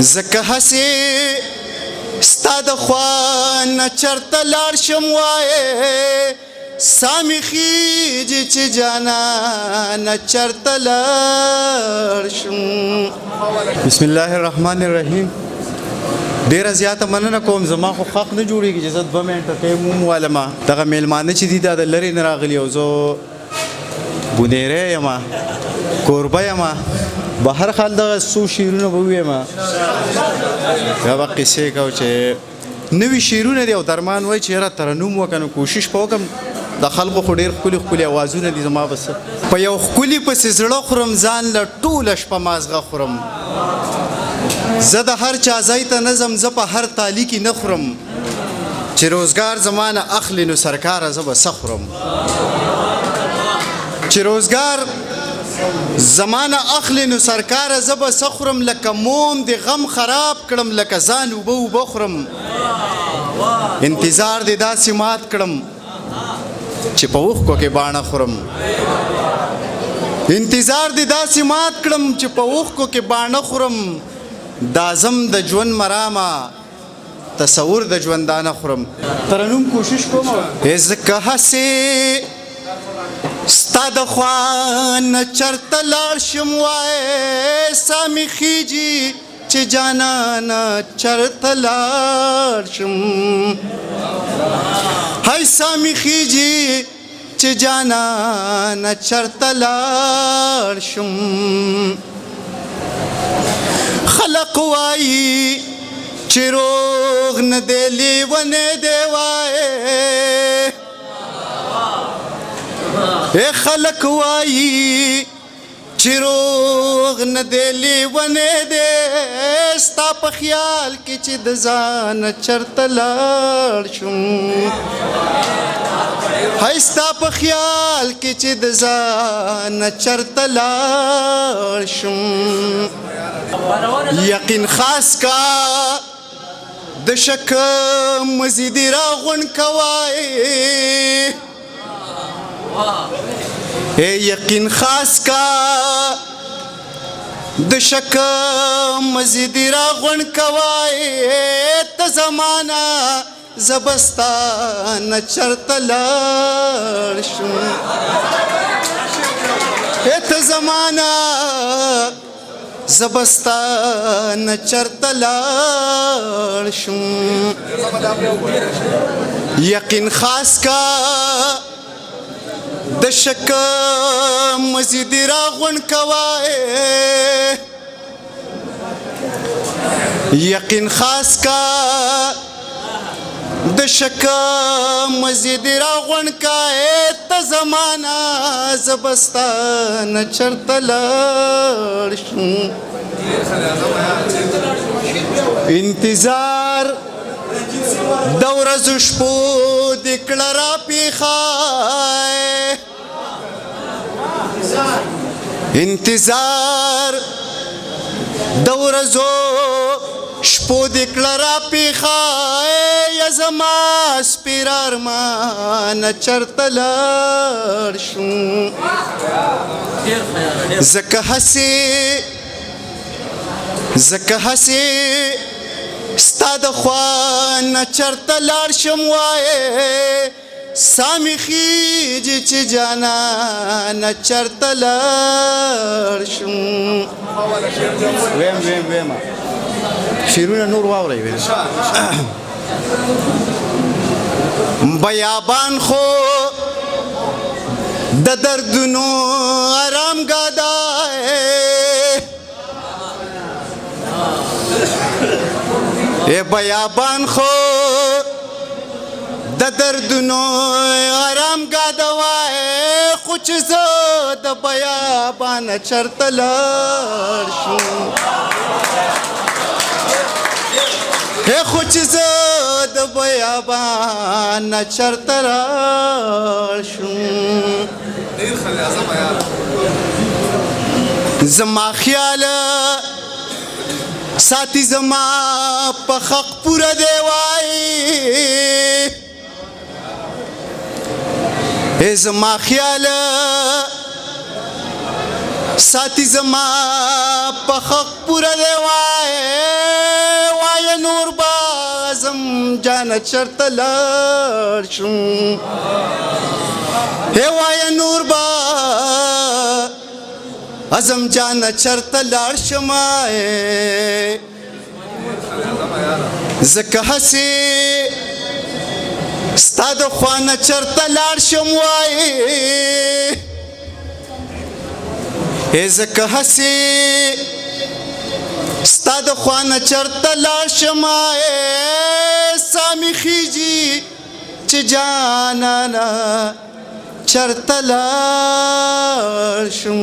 زکه هسې ستا د خوا نه چرته لاړ شم وایې ساه مې خیږي چې جانانه چرته لاړ شم. بسم الله الرحمن الرحیم. ډیره زیاته مننه کوم، زما خو حق نه جوړېږي چې زه 2 منټه ټایم ووالمه. دغه میلمانه چې دي دا د لرې نه راغلي او زه بونیری یم، کوربه یم. به هر حال دغه څو شعرونه به ووایم، بیا به قصې کوو چې نوي شعرونه دي او درمان وایي چې یاره ترنم وکړه نو کوشش به وکړم. د خلکو خو ډېر ښکلي ښکلي اوازونه دي، زما بس په یو ښکلي پسې زړه خورم، ځان له ټوله شپه مازغه خورم. زه د هر چا ځای ته نه ځم، زه په هر تالي کې نه خورم. چې روزګار زما نه اخلي نو سرکاره زه به څه خورم. چې روزګار زما نه اخلي نو سرکاره زه به څه خورم. لکه موم د غم خراب کړم، لکه ځان اوبه اوبه خورم. انتظار دې داسې مات کړم چې په اوښکو کې باڼه خورم. انتظار دې داسې مات کړم چې په اوښکو کې باڼه خورم. دازم د ژوند مرامه تصور د ژوندانه خورم. ترنم کوشش کوم. ځکه هسې ستا د خوا نه چرته لاړ شم وایې ساه مې خیږي چې جانانه چرته لاړ شم. هی ساه مې خیږي چې جانانه چرته لاړ شم. خلق وایي چې روغ نه دی لیونی دی وایې. خلق وایي چې روغ نه دی لیونی دی ستا په خیال کې چې د ځانه چرته لاړ شم. هی ستا په خیال کې چې د ځانه چرته لاړ شم. یقین خاص کا د شک مزیدی راغون کوای. یقین خاص کا د شک مزیدی راغون کوای. ته زمانہ زبستان چرته لاړ شم. ته زمانہ زبستان چرته لاړ شم. یقین خاص کا د شک مزیدی راغون کوای. یقین خاص کا د شک مزیدی راغون کوای. ته زمانہ زبستان چرته لاړ شم. انتظار د ورځو شپو د کړه را پیښای. انتظار د ورځو شپو د کړه را پیښای. یا زما سپېر ارمان چرته لاړ شم. زکه هسې ستا د خوا نه چرته لاړ شم وایې ساه مې خیږي چې جانانه چرته لاړ شم. ویم شعرونه نور واورئ. بیابان خو د دردونو آرام ګادای. بیابان خو د دردونو آرام ګادوای. خو چې زه د بیابان چرته لاړ شم. خو چې زه د بیابان چرته لاړ شم. زما خیاله ساتي زما په حق پوره دی وایي. زما خیاله ساتي زما په حق پوره دی وایي. جانانه چرته لاړ شم هی وایه نور به اعظم جانه چرته لاړ شم ځکه هسې ستا د خوا نه چرته لاړ شم وایې ځکه هسې ستا د خوا نه چرته لاړ شم سا مې خیږي چې جانانه چرته لاړ شم